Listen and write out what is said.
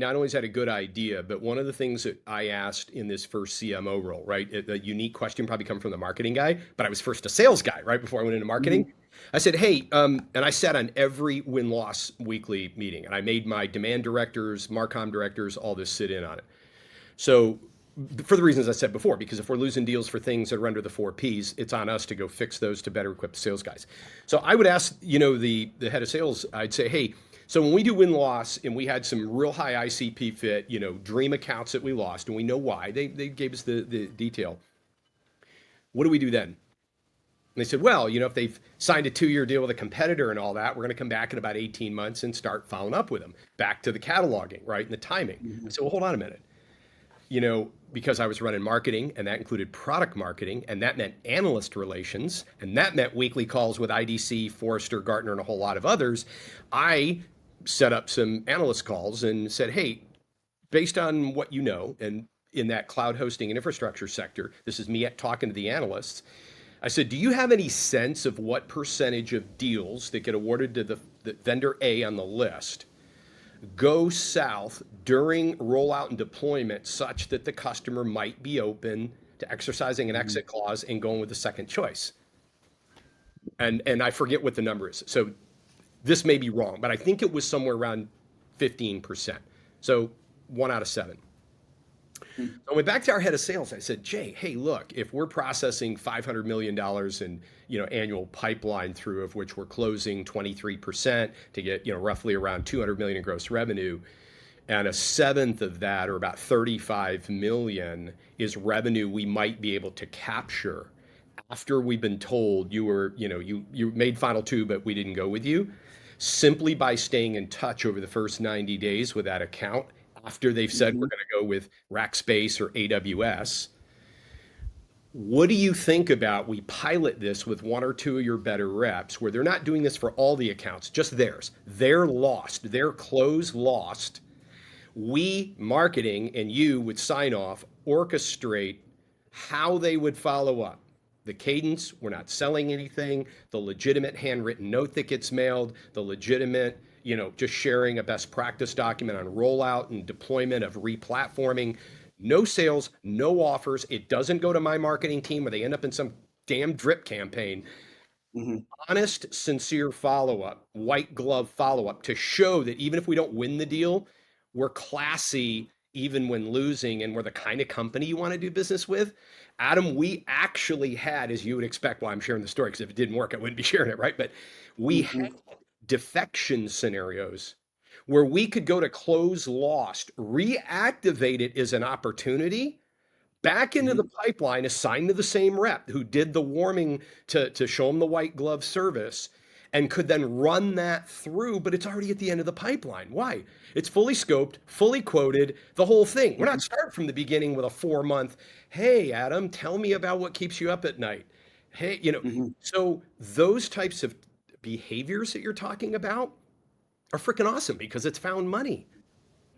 not only is that a good idea, but one of the things that I asked in this first CMO role, right? A unique question probably come from the marketing guy, but I was first a sales guy, right? Before I went into marketing. Mhm. I said, hey, and I sat on every win-loss weekly meeting, and I made my demand directors, Marcom directors, all this sit in on it. So for the reasons I said before, because if we're losing deals for things that are under the four Ps, it's on us to go fix those to better equip the sales guys. So I would ask, the head of sales, I'd say, hey, so when we do win loss and we had some real high ICP fit, dream accounts that we lost, and we know why, they gave us the detail. What do we do then? And they said, well, if they've signed a 2-year deal with a competitor and all that, we're going to come back in about 18 months and start following up with them, back to the cataloging, right? And the timing. I Mhm. said, well, hold on a minute. Because I was running marketing and that included product marketing and that meant analyst relations and that meant weekly calls with IDC, Forrester, Gartner, and a whole lot of others. I set up some analyst calls and said, hey, based on what you know, and in that cloud hosting and infrastructure sector, this is me talking to the analysts. I said, do you have any sense of what percentage of deals that get awarded to the vendor A on the list go south during rollout and deployment such that the customer might be open to exercising an Mhm. exit clause and going with the second choice? And I forget what the number is. So this may be wrong, but I think it was somewhere around 15%. So 1 out of 7. Mhm. I went back to our head of sales. I said, Jay, hey, look, if we're processing $500 million in annual pipeline through of which we're closing 23% to get roughly around 200 million in gross revenue, and a seventh of that, or about 35 million, is revenue we might be able to capture after we've been told you made final two, but we didn't go with you, simply by staying in touch over the first 90 days with that account after they've said we're Mhm. going to go with Rackspace or AWS. What do you think about we pilot this with one or two of your better reps where they're not doing this for all the accounts, just theirs? They're lost, their close lost. We, marketing, and you would sign off, orchestrate how they would follow up. The cadence, we're not selling anything, the legitimate handwritten note that gets mailed, the legitimate, just sharing a best practice document on rollout and deployment of replatforming. No sales, no offers. It doesn't go to my marketing team where they end up in some damn drip campaign. Mhm. Honest, sincere follow up, white glove follow up to show that even if we don't win the deal, we're classy even when losing and we're the kind of company you want to do business with. Adam, we actually had, as you would expect, while I'm sharing the story, because if it didn't work, I wouldn't be sharing it, right? But we had Mhm. defection scenarios where we could go to close lost, reactivate it as an opportunity back into the Mhm. pipeline, assigned to the same rep who did the warming to show them the white glove service and could then run that through, but it's already at the end of the pipeline. Why? It's fully scoped, fully quoted, the whole thing. We're not Mhm. starting from the beginning with a 4 month, hey, Adam, tell me about what keeps you up at night. Hey, Mhm. so those types of behaviors that you're talking about are freaking awesome because it's found money.